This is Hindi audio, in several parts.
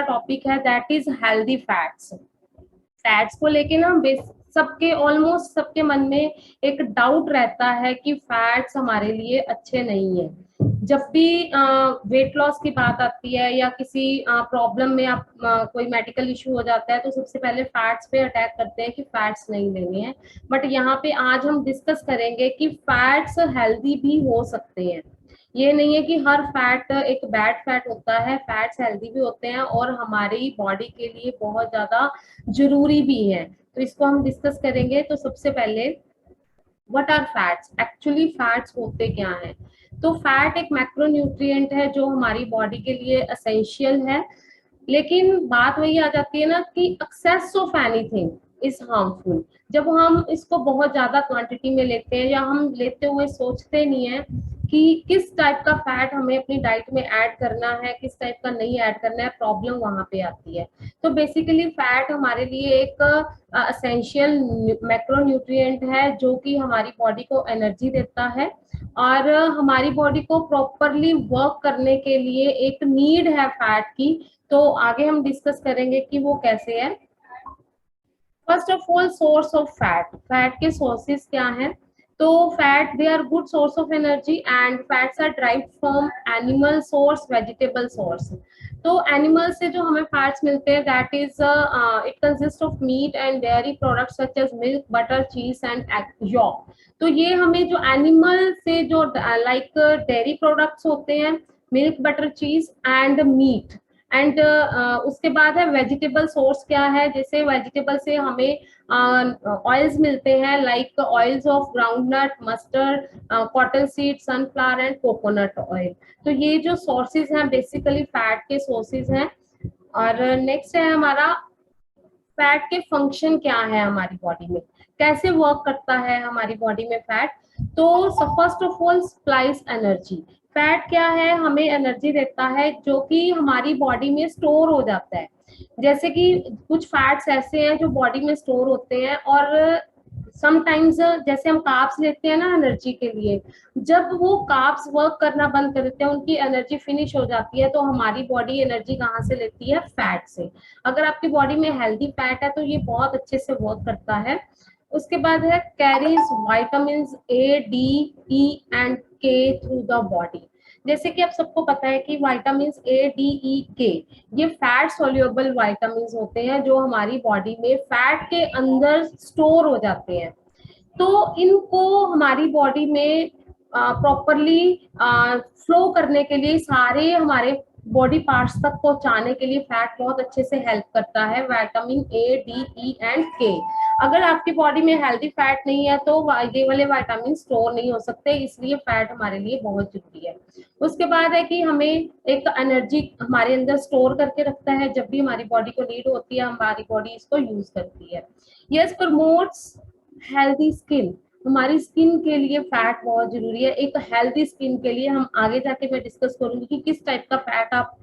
टॉपिक है that is healthy fats. Fats को लेके ना सबके ऑलमोस्ट सबके मन में एक डाउट रहता है कि फैट्स हमारे लिए अच्छे नहीं है। जब भी वेट लॉस की बात आती है या किसी प्रॉब्लम में आप कोई मेडिकल इशू हो जाता है तो सबसे पहले फैट्स पे अटैक करते हैं कि फैट्स नहीं लेने हैं। बट यहाँ पे आज हम डिस्कस करेंगे कि फैट्स हेल्दी भी हो सकते हैं। ये नहीं है कि हर फैट एक बैड फैट होता है, फैट्स हेल्दी भी होते हैं और हमारी बॉडी के लिए बहुत ज्यादा जरूरी भी है। तो इसको हम डिस्कस करेंगे। तो सबसे पहले what are fats, actually fats होते क्या हैं। तो फैट एक मैक्रोन्यूट्रिएंट है जो हमारी बॉडी के लिए एसेंशियल है। लेकिन बात वही आ जाती है ना कि excess of anything is harmful. जब हम इसको बहुत ज्यादा क्वांटिटी में लेते हैं या हम लेते हुए सोचते नहीं है कि किस टाइप का फैट हमें अपनी डाइट में ऐड करना है, किस टाइप का नहीं ऐड करना है, प्रॉब्लम वहां पे आती है। तो बेसिकली फैट हमारे लिए एक एसेंशियल मैक्रोन्यूट्रिएंट है जो कि हमारी बॉडी को एनर्जी देता है और हमारी बॉडी को प्रॉपरली वर्क करने के लिए एक नीड है फैट की। तो आगे हम डिस्कस करेंगे कि वो कैसे है। First of all, source of fat, fat के सोर्सेस क्या हैं। तो fat they are good source of energy and fats are derived from animal source, vegetable source. तो एनिमल से जो हमें फैट्स मिलते हैं that is it consist of meat and dairy products such as milk, butter, cheese and yolk. तो ये हमें जो एनिमल से जो लाइक डेयरी प्रोडक्ट्स होते हैं, milk, butter, cheese and meet and उसके बाद है वेजिटेबल सोर्स क्या है। जैसे वेजिटेबल से हमें ऑयल्स मिलते हैं like oils of groundnut, mustard, cotton seed, sunflower and coconut oil. तो ये जो सोर्सेज हैं बेसिकली फैट के सोर्सेज हैं। और नेक्स्ट है हमारा फैट के फंक्शन क्या है हमारी बॉडी में, कैसे वर्क करता है हमारी बॉडी में फैट। तो first of all supplies energy. Fat क्या है, हमें एनर्जी देता है जो कि हमारी बॉडी में स्टोर हो जाता है। जैसे कि कुछ फैट्स ऐसे हैं जो बॉडी में स्टोर होते हैं और समटाइम्स जैसे हम कार्ब्स लेते हैं ना एनर्जी के लिए, जब वो कार्ब्स वर्क करना बंद कर देते हैं, उनकी एनर्जी फिनिश हो जाती है, तो हमारी बॉडी एनर्जी कहाँ से लेती है, फैट से। अगर आपकी बॉडी में हेल्दी फैट है तो ये बहुत अच्छे से वर्क करता है। उसके बाद है carries vitamin A, D, E and के थ्रू द बॉडी। जैसे कि आप सबको पता है कि विटामिन ए, डी, ई, के ये फैट सोल्यूबल विटामिन होते हैं जो हमारी बॉडी में फैट के अंदर स्टोर हो जाते हैं। तो इनको हमारी बॉडी में प्रॉपरली फ्लो करने के लिए, सारे हमारे बॉडी पार्ट्स तक पहुंचाने के लिए फैट बहुत अच्छे से हेल्प करता है, vitamin A, D, E and के। अगर आपकी बॉडी में हेल्दी फैट नहीं है तो ये वाले विटामिन स्टोर नहीं हो सकते, इसलिए फैट हमारे लिए बहुत जरूरी है। उसके बाद है कि हमें एक एनर्जी हमारे अंदर स्टोर करके रखता है, जब भी हमारी बॉडी को नीड होती है हमारी बॉडी इसको यूज करती है। Yes, promotes healthy skin. हमारी स्किन के लिए फैट बहुत जरूरी है। एक हेल्दी स्किन के लिए हम आगे जाके मैं डिस्कस करूंगी कि किस टाइप का फैट आप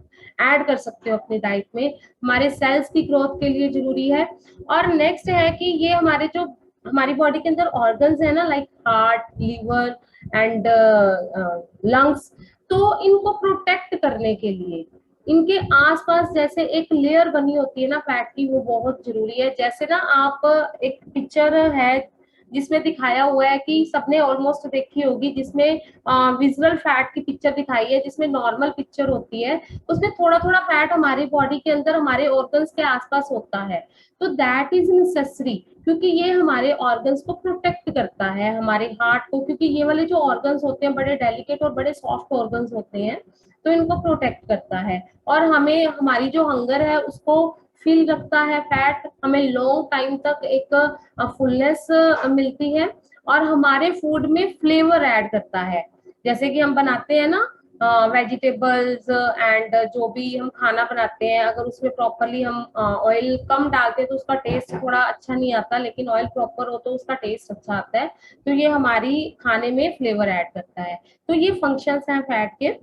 ऐड कर सकते हो अपनी डाइट में, हमारे सेल्स की ग्रोथ के लिए जरूरी है। और नेक्स्ट है कि ये हमारे जो हमारी बॉडी के अंदर ऑर्गन्स है ना like heart, liver and lungs, तो इनको प्रोटेक्ट करने के लिए इनके आसपास जैसे एक लेयर बनी होती है ना फैट की, वो बहुत जरूरी है। जैसे ना आप एक पिक्चर है जिसमें दिखाया हुआ है कि सबने ऑलमोस्ट देखी होगी, जिसमें विजुअल फैट की पिक्चर दिखाई है, जिसमें नॉर्मल पिक्चर होती है, उसमें थोड़ा थोड़ा फैट हमारी बॉडी के अंदर हमारे ऑर्गन्स के आसपास होता है। तो दैट इज नेसेसरी क्योंकि ये हमारे ऑर्गन्स को प्रोटेक्ट करता है, हमारे हार्ट को, क्योंकि ये वाले जो ऑर्गन्स होते हैं बड़े डेलिकेट और बड़े सॉफ्ट ऑर्गन्स होते हैं, तो इनको प्रोटेक्ट करता है। और हमें हमारी जो हंगर है उसको फील रखता है फैट, हमें लॉन्ग टाइम तक एक फुलनेस मिलती है और हमारे फूड में फ्लेवर ऐड करता है। जैसे कि हम बनाते हैं ना वेजिटेबल्स एंड जो भी हम खाना बनाते हैं, अगर उसमें प्रॉपरली हम ऑयल कम डालते हैं तो उसका टेस्ट थोड़ा अच्छा नहीं आता, लेकिन ऑयल प्रॉपर हो तो उसका टेस्ट अच्छा आता है। तो ये हमारी खाने में फ्लेवर ऐड करता है। तो ये फंक्शंस हैं फैट के।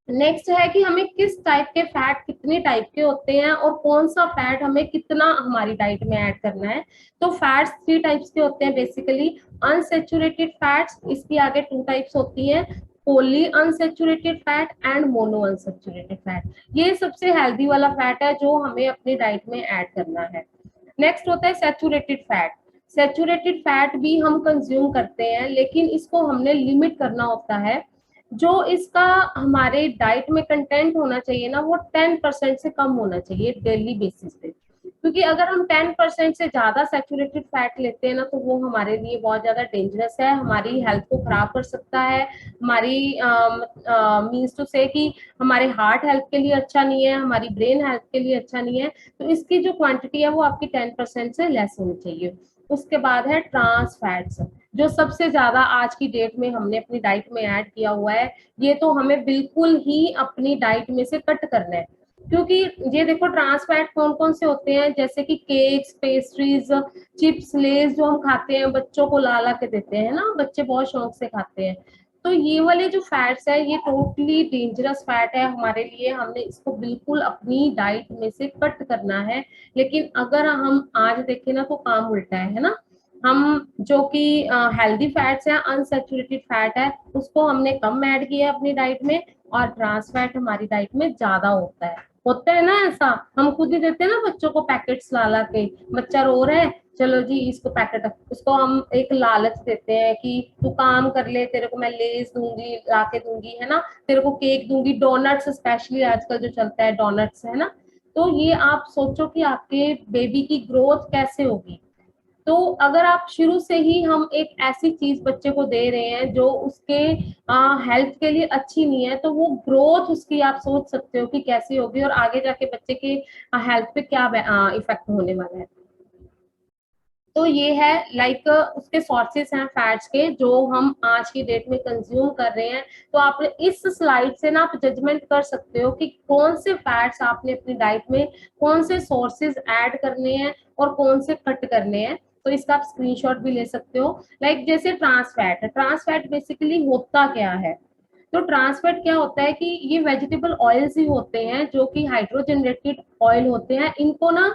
नेक्स्ट है कि हमें किस टाइप के फैट कितने टाइप के होते हैं और कौन सा फैट हमें कितना हमारी डाइट में ऐड करना है। तो फैट्स 3 टाइप्स के होते हैं बेसिकली। अनसेचुरेटेड फैट्स, इसकी आगे 2 टाइप्स होती हैं, poly unsaturated fat and mono unsaturated fat. ये सबसे हेल्दी वाला फैट है जो हमें अपनी डाइट में ऐड करना है। नेक्स्ट होता है सैचुरेटेड फैट। सैचुरेटेड फैट भी हम कंज्यूम करते हैं, लेकिन इसको हमने लिमिट करना होता है। जो इसका हमारे डाइट में कंटेंट होना चाहिए ना, वो 10% से कम होना चाहिए डेली बेसिस पे। क्योंकि अगर हम 10% से ज्यादा सैचुरेटेड फैट लेते हैं ना, तो वो हमारे लिए बहुत ज्यादा डेंजरस है, हमारी हेल्थ को खराब कर सकता है। हमारी मीन्स टू से कि हमारे हार्ट हेल्थ के लिए अच्छा नहीं है, हमारी ब्रेन हेल्थ के लिए अच्छा नहीं है। तो इसकी जो क्वांटिटी है वो आपकी 10% से लेस होनी चाहिए। उसके बाद है ट्रांस फैट्स, जो सबसे ज्यादा आज की डेट में हमने अपनी डाइट में ऐड किया हुआ है। ये तो हमें बिल्कुल ही अपनी डाइट में से कट करना है। क्योंकि ये देखो ट्रांस फैट कौन कौन से होते हैं, जैसे कि केक्स, पेस्ट्रीज, चिप्स, लेज जो हम खाते हैं, बच्चों को ला ला के देते हैं ना, बच्चे बहुत शौक से खाते हैं। तो ये वाले जो फैट्स है ये टोटली डेंजरस फैट है हमारे लिए, हमने इसको बिल्कुल अपनी डाइट में से कट करना है। लेकिन अगर हम आज देखें ना, तो काम उल्टा है ना। हम जो कि हेल्दी फैट्स है, अनसैचुरेटेड फैट है, उसको हमने कम ऐड किया अपनी डाइट में, और ट्रांस फैट हमारी डाइट में ज्यादा होता है ना ऐसा। हम खुद ही देते हैं ना बच्चों को पैकेट्स ला ला के, बच्चा रो रहा है, चलो जी इसको पैकेट, उसको हम एक लालच देते हैं कि तू काम कर ले, तेरे को मैं लेस दूंगी, ला के दूंगी, है ना, तेरे को केक दूंगी, डोनट्स स्पेशली आजकल जो चलता है डोनट्स, है ना। तो ये आप सोचो कि आपके बेबी की ग्रोथ कैसे होगी। तो अगर आप शुरू से ही हम एक ऐसी चीज बच्चे को दे रहे हैं जो उसके हेल्थ के लिए अच्छी नहीं है, तो वो ग्रोथ उसकी आप सोच सकते हो कि कैसी होगी, और आगे जाके बच्चे के हेल्थ पे क्या इफेक्ट होने वाला है। तो ये है लाइक उसके सोर्सेस हैं फैट्स के, जो हम आज की डेट में कंज्यूम कर रहे हैं। तो आप इस स्लाइड से ना आप जजमेंट कर सकते हो कि कौन से फैट्स आपने अपनी डाइट में, कौन से सोर्सेज ऐड करने हैं और कौन से कट करने हैं। तो इसका आप स्क्रीनशॉट भी ले सकते हो। लाइक जैसे ट्रांस फैट बेसिकली होता क्या है। तो ट्रांस फैट क्या होता है कि ये वेजिटेबल ऑयल्स ही होते हैं जो कि हाइड्रोजनेटेड ऑयल होते हैं। इनको ना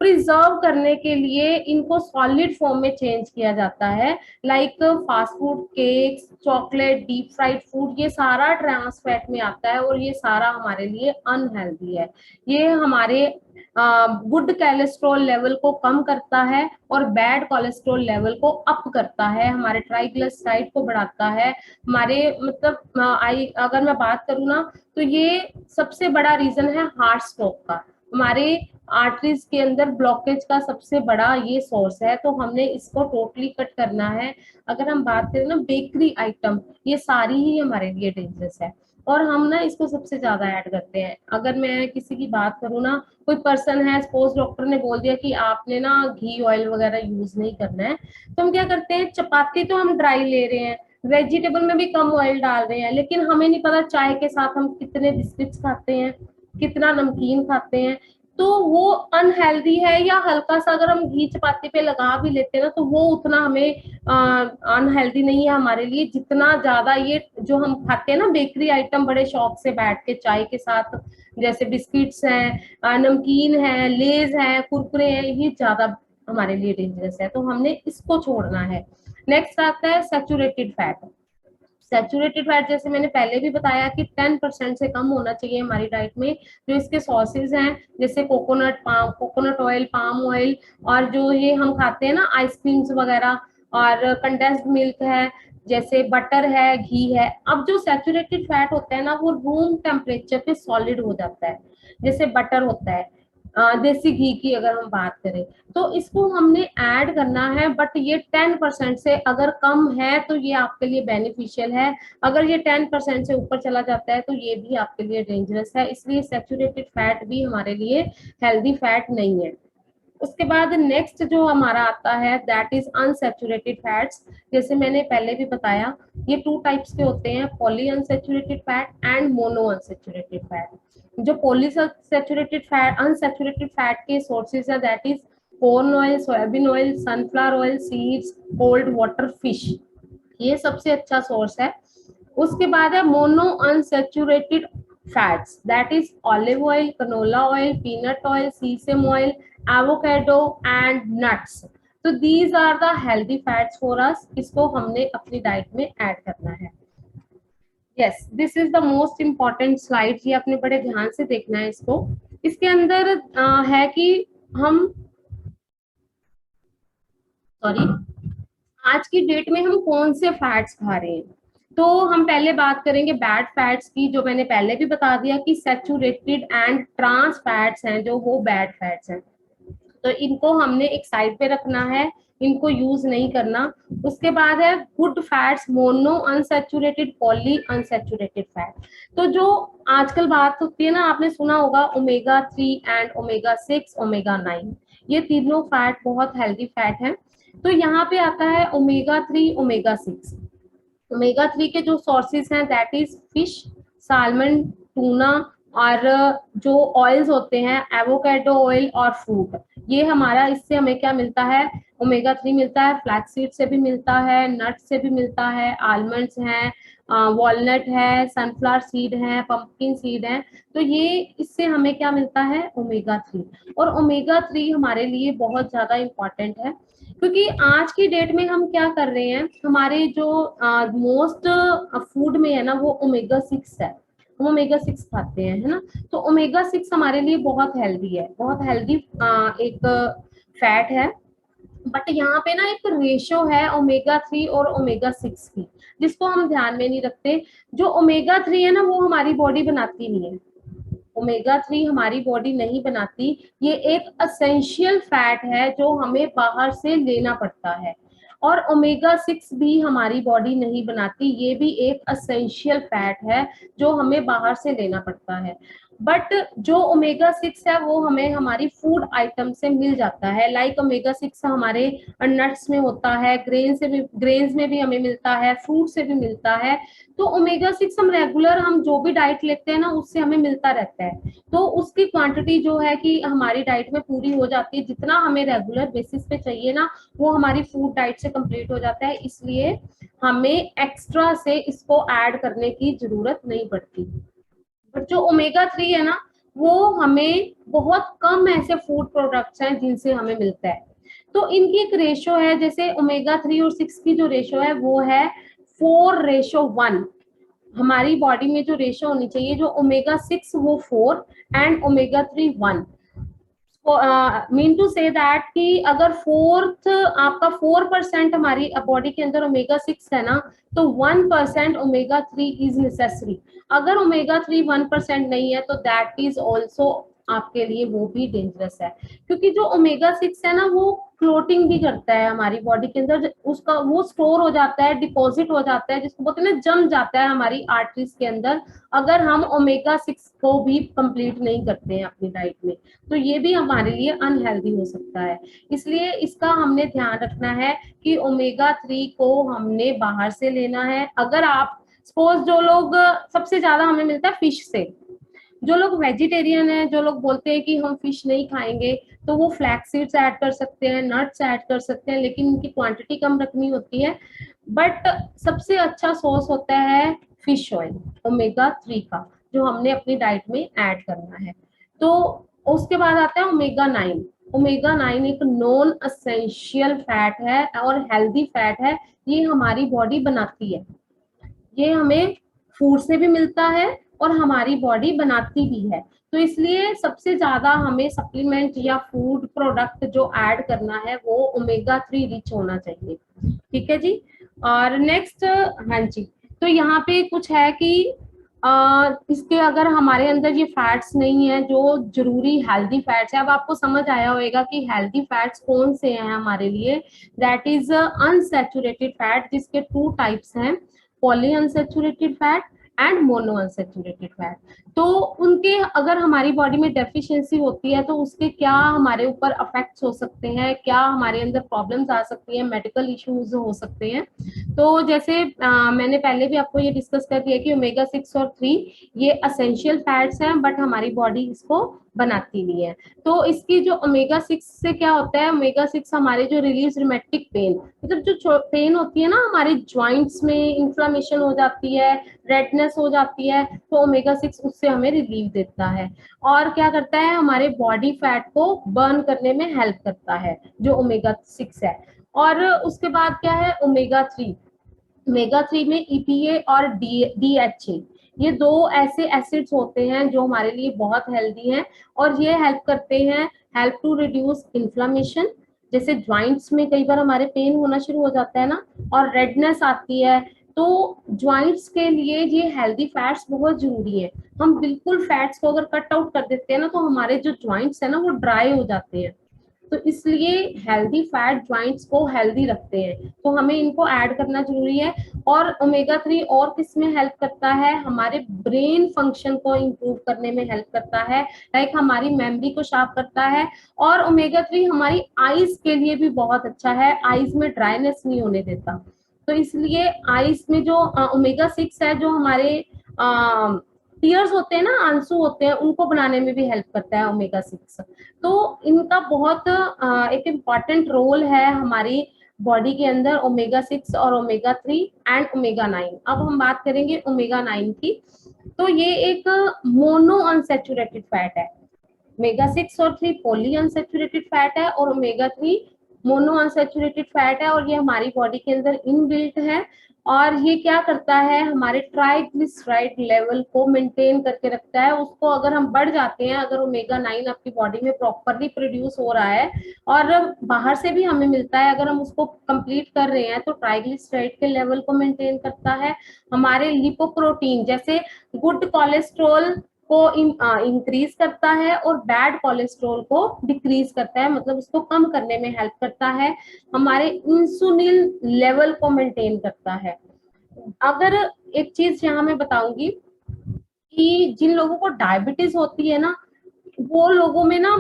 प्रिजर्व करने के लिए इनको सॉलिड फॉर्म में चेंज किया जाता है। Like fast food, cakes, chocolate, deep fried food, ये सारा ट्रांस फैट में आता है, और ये सारा हमारे लिए अनहेल्दी है। ये हमारे गुड कोलेस्ट्रॉल लेवल को कम करता है और बैड कोलेस्ट्रॉल लेवल को अप करता है, हमारे ट्राइग्लिसराइड को बढ़ाता है, हमारे मतलब अगर मैं बात करूँ ना, तो ये सबसे बड़ा रीजन है हार्ट स्ट्रोक का। हमारे आर्टरीज के अंदर ब्लॉकेज का सबसे बड़ा ये सोर्स है, तो हमने इसको टोटली कट करना है। अगर हम बात करें ना बेकरी आइटम, ये सारी ही हमारे लिए डेंजरस है, और हम ना इसको सबसे ज्यादा ऐड करते हैं। अगर मैं किसी की बात करूँ ना, कोई पर्सन है, सपोज डॉक्टर ने बोल दिया कि आपने ना घी ऑयल वगैरह यूज नहीं करना है, तो हम क्या करते हैं, चपाती तो हम ड्राई ले रहे हैं, वेजिटेबल में भी कम ऑयल डाल रहे हैं, लेकिन हमें नहीं पता चाय के साथ हम कितने बिस्किट्स खाते हैं, कितना नमकीन खाते हैं। तो वो अनहेल्दी है, या हल्का सा अगर हम घी चपाती पे लगा भी लेते हैं ना, तो वो उतना हमें अनहेल्दी नहीं है हमारे लिए, जितना ज्यादा ये जो हम खाते हैं ना बेकरी आइटम बड़े शौक से बैठ के चाय के साथ, जैसे बिस्किट्स हैं, नमकीन है, लेज है, कुरकुरे हैं, ये ज्यादा हमारे लिए डेंजरस है, तो हमने इसको छोड़ना है। नेक्स्ट आता है सैचुरेटेड फैट। सैचुरेटेड फैट जैसे मैंने पहले भी बताया कि 10% से कम होना चाहिए हमारी डाइट में। जो इसके सोर्सेज हैं, जैसे कोकोनट ऑयल, पाम ऑयल, और जो ये हम खाते हैं ना आइसक्रीम्स वगैरह, और कंडेंस्ड मिल्क है, जैसे बटर है, घी है। अब जो सैचुरेटेड फैट होता है ना, वो रूम टेम्परेचर पे सॉलिड हो जाता है, जैसे बटर होता है। देसी घी की अगर हम बात करें, तो इसको हमने ऐड करना है, बट ये 10% से अगर कम है तो ये आपके लिए बेनिफिशियल है। अगर ये 10% से ऊपर चला जाता है तो ये भी आपके लिए डेंजरस है, इसलिए सैचुरेटेड फैट भी हमारे लिए हेल्दी फैट नहीं है। उसके बाद नेक्स्ट जो हमारा आता है दैट इज अनसैचुरेटेड फैट्स। जैसे मैंने पहले भी बताया, ये 2 टाइप्स के होते हैं, poly unsaturated fat and mono unsaturated fat. जो poly saturated fat, unsaturated fat के सोर्सेज है that is corn oil, soybean oil, sunflower oil, seeds, cold water, fish, ये सबसे अच्छा सोर्स है। उसके बाद है mono unsaturated fats that is olive oil, canola oil, peanut oil, sesame oil, avocado and nuts. तो these are the healthy fats for us, इसको हमने अपनी डाइट में ऐड करना है। Yes, this is the most important slide, ये आपने बड़े ध्यान से देखना है इसको। इसके अंदर है कि हम, सॉरी, आज की डेट में हम कौन से फैट्स खा रहे हैं। तो हम पहले बात करेंगे बैड फैट्स की, जो मैंने पहले भी बता दिया कि सैचुरेटेड एंड ट्रांस फैट्स हैं जो वो बैड फैट्स हैं। तो इनको हमने एक साइड पे रखना है, इनको यूज नहीं करना। उसके बाद है good fats, mono unsaturated, poly unsaturated fat. तो जो आजकल बात होती है ना, आपने सुना होगा ओमेगा 3 एंड ओमेगा 6, ओमेगा 9, ये तीनों फैट बहुत हेल्दी फैट हैं। तो यहाँ पे आता है ओमेगा 3, ओमेगा 6। ओमेगा 3 के जो सोर्सेज हैं that is fish, salmon, tuna, और जो ऑयल्स होते हैं एवोकेडो ऑयल और फ्रूट, ये हमारा, इससे हमें क्या मिलता है, ओमेगा 3 मिलता है। फ्लैक्स सीड से भी मिलता है, नट से भी मिलता है, आलमंड्स हैं, वॉलनट है, सनफ्लावर सीड है, पंपकिन सीड है। तो ये, इससे हमें क्या मिलता है, ओमेगा 3। और ओमेगा 3 हमारे लिए बहुत ज्यादा इंपॉर्टेंट है, क्योंकि आज की डेट में हम क्या कर रहे हैं, हमारे जो मोस्ट फूड में है ना वो ओमेगा 6 है, हम ओमेगा 6 खाते हैं, है ना। तो ओमेगा 6 हमारे लिए बहुत हेल्दी है, बहुत हेल्दी एक फैट है। बट यहाँ पे ना एक रेशो है ओमेगा 3 और ओमेगा 6 की, जिसको हम ध्यान में नहीं रखते। जो ओमेगा 3 है ना वो हमारी बॉडी बनाती नहीं है, ओमेगा 3 हमारी बॉडी नहीं बनाती, ये एक असेंशियल फैट है जो हमें बाहर से लेना पड़ता है। और ओमेगा 6 भी हमारी बॉडी नहीं बनाती, ये भी एक असेंशियल फैट है जो हमें बाहर से लेना पड़ता है। बट जो ओमेगा 6 है वो हमें हमारी फूड आइटम से मिल जाता है, लाइक ओमेगा 6 हमारे नट्स में होता है, ग्रेन्स में भी हमें मिलता है, फ्रूट से भी मिलता है। तो ओमेगा 6 हम रेगुलर, हम जो भी डाइट लेते हैं ना उससे हमें मिलता रहता है। तो उसकी क्वांटिटी जो है कि हमारी डाइट में पूरी हो जाती है, जितना हमें रेगुलर बेसिस पे चाहिए ना वो हमारी फूड डाइट से कंप्लीट हो जाता है, इसलिए हमें एक्स्ट्रा से इसको ऐड करने की जरूरत नहीं पड़ती। बट जो ओमेगा 3 है ना वो हमें बहुत कम ऐसे फूड प्रोडक्ट्स हैं जिनसे हमें मिलता है। तो इनकी एक रेशो है, जैसे ओमेगा 3 और 6 की जो रेशो है वो है 4:1। हमारी बॉडी में जो रेशो होनी चाहिए, जो ओमेगा 6 वो 4 and omega 3 1। Mean to say that कि अगर फोर्थ आपका 4% हमारी बॉडी के अंदर ओमेगा 6 है ना, तो 1% ओमेगा 3 इज नेसेसरी। अगर ओमेगा 3 1% नहीं है तो दैट इज ऑल्सो आपके लिए वो भी डेंजरस है, क्योंकि जो ओमेगा 6 है ना वो फ्लोटिंग भी करता है हमारी बॉडी के अंदर, उसका वो स्टोर हो जाता है, डिपॉजिट हो जाता है, जिसको बोलते हैं ना, जम जाता है हमारी आर्टरीज के अंदर, अगर हम ओमेगा 6 को भी कंप्लीट नहीं करते हैं अपनी डाइट में। तो ये भी हमारे लिए अनहेल्दी हो सकता है, इसलिए इसका हमने ध्यान रखना है कि ओमेगा 3 को हमने बाहर से लेना है। अगर आप सपोज, जो लोग, सबसे ज्यादा हमें मिलता है फिश से, जो लोग वेजिटेरियन है, जो लोग बोलते हैं कि हम फिश नहीं खाएंगे, तो वो फ्लैक्स सीड्स ऐड कर सकते हैं, नट्स ऐड कर सकते हैं, लेकिन उनकी क्वांटिटी कम रखनी होती है। बट सबसे अच्छा सोर्स होता है फिश ऑयल, ओमेगा 3 का, जो हमने अपनी डाइट में ऐड करना है। तो उसके बाद आता है ओमेगा 9। ओमेगा 9 एक नॉन असेंशियल फैट है और हेल्दी फैट है, ये हमारी बॉडी बनाती है, ये हमें फूड से भी मिलता है और हमारी बॉडी बनाती भी है। तो इसलिए सबसे ज्यादा हमें सप्लीमेंट या फूड प्रोडक्ट जो ऐड करना है वो ओमेगा 3 रिच होना चाहिए। ठीक है जी। और नेक्स्ट, हाँ जी, तो यहाँ पे कुछ है कि इसके अगर हमारे अंदर ये फैट्स नहीं है जो जरूरी हेल्दी फैट्स है, अब आपको समझ आया होगा कि हेल्दी फैट्स कौन से हैं हमारे लिए। दैट इज अनसैचुरेटेड फैट, जिसके 2 टाइप्स हैं, poly unsaturated fat and mono unsaturated fat. तो उनके अगर हमारी बॉडी में डेफिशिएंसी होती है तो उसके क्या हमारे ऊपर अफेक्ट्स हो सकते हैं, क्या हमारे अंदर प्रॉब्लम्स आ सकती हैं, मेडिकल इश्यूज हो सकते हैं। तो जैसे मैंने पहले भी आपको ये डिस्कस कर दिया कि ओमेगा 6 और 3 ये असेंशियल फैट्स हैं, बट हमारी बॉडी इसको बनाती नहीं है। तो इसकी जो ओमेगा 6 से क्या होता है, ओमेगा 6 हमारे जो रिलीज रिमेटिक पेन, मतलब जो पेन होती है ना हमारे ज्वाइंट्स में, इंफ्लेमेशन हो जाती है, रेडनेस हो जाती है, तो ओमेगा 6 उससे हमें रिलीफ देता है। और क्या करता है, हमारे बॉडी फैट को बर्न करने में हेल्प करता है जो ओमेगा 6 है। और उसके बाद क्या है, ओमेगा 3। ओमेगा 3 में ईपीए और डीएचए, ये दो ऐसे एसिड्स होते हैं जो हमारे लिए बहुत हेल्दी हैं, और ये हेल्प करते हैं, हेल्प टू रिड्यूस इन्फ्लामेशन। जैसे ज्वाइंट्स में कई बार हमारे पेन होना शुरू हो जाता है ना, और रेडनेस आती है, तो ज्वाइंट्स के लिए ये हेल्दी फैट्स बहुत जरूरी है। हम बिल्कुल फैट्स को अगर कट आउट कर देते हैं ना, तो हमारे जो ज्वाइंट्स है ना वो ड्राई हो जाते हैं। तो इसलिए हेल्दी फैट ज्वाइंट्स को हेल्दी रखते हैं, तो हमें इनको ऐड करना जरूरी है। और ओमेगा 3 और किस में हेल्प करता है, हमारे ब्रेन फंक्शन को इम्प्रूव करने में हेल्प करता है, लाइक हमारी मेमोरी को शार्प करता है। और ओमेगा 3 हमारी आईज के लिए भी बहुत अच्छा है, आईज में ड्राइनेस नहीं होने देता। तो इसलिए आईज में जो ओमेगा 6 है, जो हमारे टीयर्स होते हैं ना, आंसू होते हैं, उनको बनाने में भी हेल्प करता है ओमेगा 6। तो इनका बहुत एक इम्पॉर्टेंट रोल है हमारी बॉडी के अंदर, ओमेगा 6 और ओमेगा 3 एंड ओमेगा 9। अब हम बात करेंगे ओमेगा 9 की। तो ये एक मोनो अनसेचुरेटेड फैट है। ओमेगा 6 और 3 पॉली अनसेचुरेटेड फैट है, और ओमेगा 3 मोनो अनसेचुरेटेड फैट है, और ये हमारी बॉडी के अंदर इनबिल्ट है। और ये क्या करता है, हमारे ट्राइग्लिसराइड लेवल को मेंटेन करके रखता है। उसको अगर हम बढ़ जाते हैं, अगर ओमेगा 9 आपकी बॉडी में प्रॉपरली प्रोड्यूस हो रहा है और बाहर से भी हमें मिलता है, अगर हम उसको कंप्लीट कर रहे हैं, तो ट्राइग्लिसराइड के लेवल को मेंटेन करता है। हमारे लिपोप्रोटीन जैसे गुड कोलेस्ट्रॉल को इंक्रीज करता है, और बैड कोलेस्ट्रॉल को डिक्रीज करता है, मतलब उसको कम करने में हेल्प करता है। हमारे इंसुलिन लेवल को मेंटेन करता है। अगर एक चीज यहाँ मैं बताऊंगी कि जिन लोगों को डायबिटीज होती है ना, वो लोगों में ना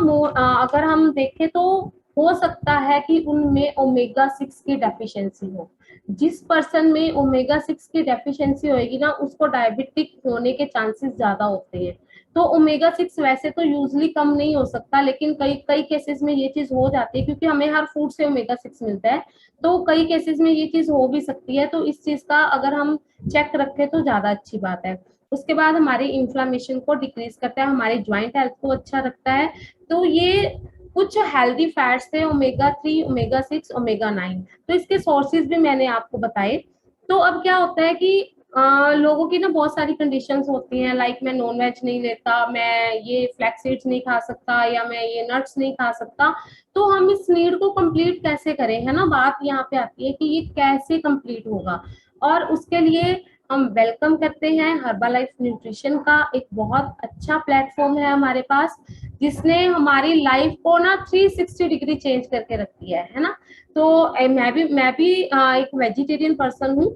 अगर हम देखें तो हो सकता है कि उनमें ओमेगा 6 की डेफिशिएंसी हो। जिस पर्सन में ओमेगा 6 की डेफिशिएंसी होगी ना, उसको डायबिटिक होने के चांसेस ज्यादा होते हैं। तो ओमेगा 6 वैसे तो यूजली कम नहीं हो सकता, लेकिन कई कई केसेस में ये चीज हो जाती है, क्योंकि हमें हर फूड से ओमेगा 6 मिलता है। तो कई केसेस में ये चीज हो भी सकती है, तो इस चीज का अगर हम चेक रखें तो ज्यादा अच्छी बात है। उसके बाद हमारी इन्फ्लामेशन को डिक्रीज करता है, हमारे ज्वाइंट हेल्थ को अच्छा रखता है। तो ये कुछ हेल्दी फैट्स थे, ओमेगा 3, ओमेगा 6, ओमेगा 9। तो इसके सोर्सेज भी मैंने आपको बताए। तो अब क्या होता है कि लोगों की ना बहुत सारी कंडीशंस होती हैं, लाइक मैं नॉन वेज नहीं लेता, मैं ये फ्लैक्स सीड्स नहीं खा सकता, या मैं ये नट्स नहीं खा सकता। तो हम इस नीड को कंप्लीट कैसे करें, है ना, बात यहाँ पे आती है कि ये कैसे कंप्लीट होगा। और उसके लिए हम वेलकम करते हैं हर्बालाइफ न्यूट्रिशन का, एक बहुत अच्छा प्लेटफॉर्म है हमारे पास, जिसने हमारी लाइफ को ना 360 डिग्री चेंज करके रखी है ना। तो मैं भी एक वेजिटेरियन पर्सन हूँ।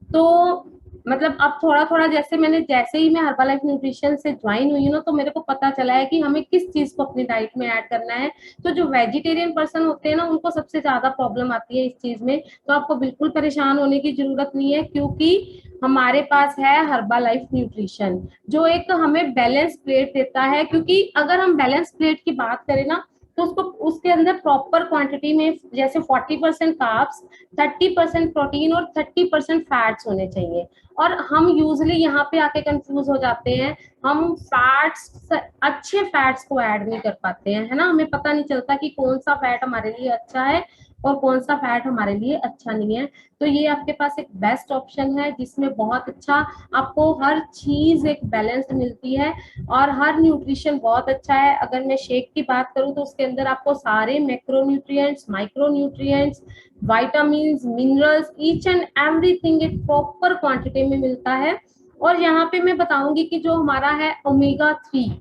तो मतलब अब थोड़ा थोड़ा जैसे ही मैं हर्बालाइफ न्यूट्रिशन से ज्वाइन हुई हूँ ना, तो मेरे को पता चला है कि हमें किस चीज को अपनी डाइट में ऐड करना है। तो जो वेजिटेरियन पर्सन होते हैं ना, उनको सबसे ज्यादा प्रॉब्लम आती है इस चीज में। तो आपको बिल्कुल परेशान होने की जरूरत नहीं है, क्योंकि हमारे पास है हर्बालाइफ न्यूट्रिशन, जो एक हमें बैलेंस प्लेट देता है। क्योंकि अगर हम बैलेंस प्लेट की बात करें ना, तो उसको उसके अंदर प्रॉपर क्वांटिटी में, जैसे 40% कार्ब्स, 30% प्रोटीन और 30% फैट्स होने चाहिए। और हम यूजली यहाँ पे आके कंफ्यूज हो जाते हैं, हम फैट्स, अच्छे फैट्स को ऐड नहीं कर पाते हैं, है ना। हमें पता नहीं चलता कि कौन सा फैट हमारे लिए अच्छा है और कौन सा फैट हमारे लिए अच्छा नहीं है। तो ये आपके पास एक बेस्ट ऑप्शन है, जिसमें बहुत अच्छा आपको हर चीज एक बैलेंस्ड मिलती है, और हर न्यूट्रिशन बहुत अच्छा है। अगर मैं शेक की बात करूं, तो उसके अंदर आपको सारे macronutrients, micronutrients, vitamin, minerals, each and everything एक प्रॉपर क्वांटिटी में मिलता है। और यहाँ पे मैं बताऊंगी कि जो हमारा है omega 3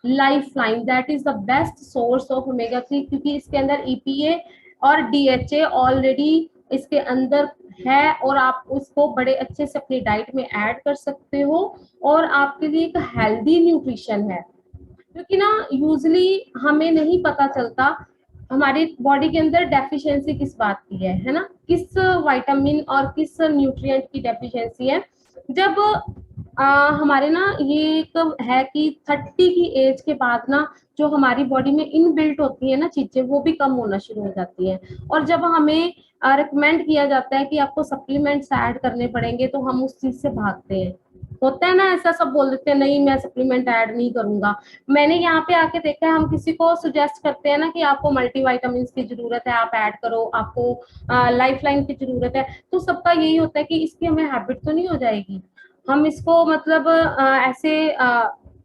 life line, that is the best source of omega 3, क्योंकि इसके अंदर ईपीए और डीएचए ऑलरेडी इसके अंदर है, और आप उसको बड़े अच्छे से अपनी डाइट में ऐड कर सकते हो, और आपके लिए एक हेल्दी न्यूट्रिशन है। क्योंकि ना यूजली हमें नहीं पता चलता हमारी बॉडी के अंदर डेफिशिएंसी किस बात की है ना, किस विटामिन और किस न्यूट्रिएंट की डेफिशिएंसी है। जब हमारे ना ये एक है कि 30 की एज के बाद ना, जो हमारी बॉडी में इनबिल्ट होती है ना चीजें, वो भी कम होना शुरू हो जाती है। और जब हमें रिकमेंड किया जाता है कि आपको सप्लीमेंट्स ऐड करने पड़ेंगे, तो हम उस चीज से भागते हैं। होता है ना ऐसा, सब बोल देते हैं नहीं मैं सप्लीमेंट ऐड नहीं करूंगा। मैंने यहाँ पे आके देखा है, हम किसी को सुजेस्ट करते हैं ना कि आपको मल्टीविटामिन की जरूरत है, आप ऐड करो, आपको लाइफ लाइन की जरूरत है, तो सबका यही होता है कि इसकी हमें हैबिट तो नहीं हो जाएगी, हम इसको मतलब ऐसे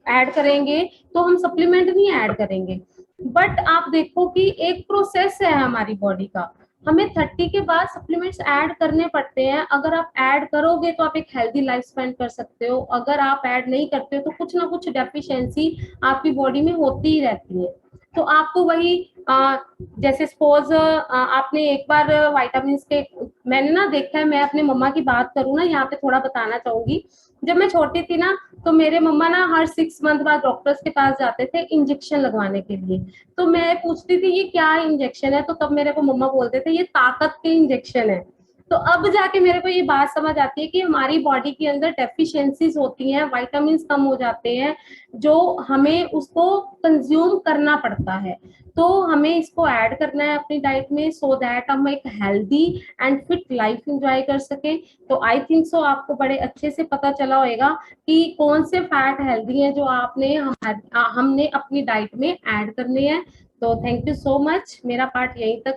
ऐड करेंगे तो हम सप्लीमेंट नहीं ऐड करेंगे। बट आप देखो कि एक प्रोसेस है हमारी बॉडी का, हमें 30 के बाद सप्लीमेंट्स ऐड करने पड़ते हैं। अगर आप ऐड करोगे तो आप एक हेल्दी लाइफ स्पेंड कर सकते हो, अगर आप ऐड नहीं करते हो तो कुछ ना कुछ डेफिशिएंसी आपकी बॉडी में होती ही रहती है। तो आपको वही जैसे सपोज आपने एक बार वाइटामिन के, मैंने ना देखा है, मैं अपने मम्मा की बात करूँ ना यहाँ पे थोड़ा बताना चाहूंगी। जब मैं छोटी थी ना तो मेरे मम्मा ना हर 6 मंथ बाद डॉक्टर्स के पास जाते थे इंजेक्शन लगवाने के लिए। तो मैं पूछती थी ये क्या इंजेक्शन है, तो तब मेरे को मम्मा बोलते थे ये ताकत के इंजेक्शन है। तो अब जाके मेरे को ये बात समझ आती है कि हमारी बॉडी के अंदर डेफिशिएंसीज होती हैं, विटामिन कम हो जाते हैं, जो हमें उसको कंज्यूम करना पड़ता है। तो हमें इसको ऐड करना है अपनी डाइट में, सो दैट हम एक healthy and fit life enjoy कर सके। तो आई थिंक सो आपको बड़े अच्छे से पता चला होगा कि कौन से फैट हेल्दी हैं जो आपने हमने अपनी डाइट में ऐड करने हैं। तो थैंक यू सो मच, मेरा पार्ट यहीं तक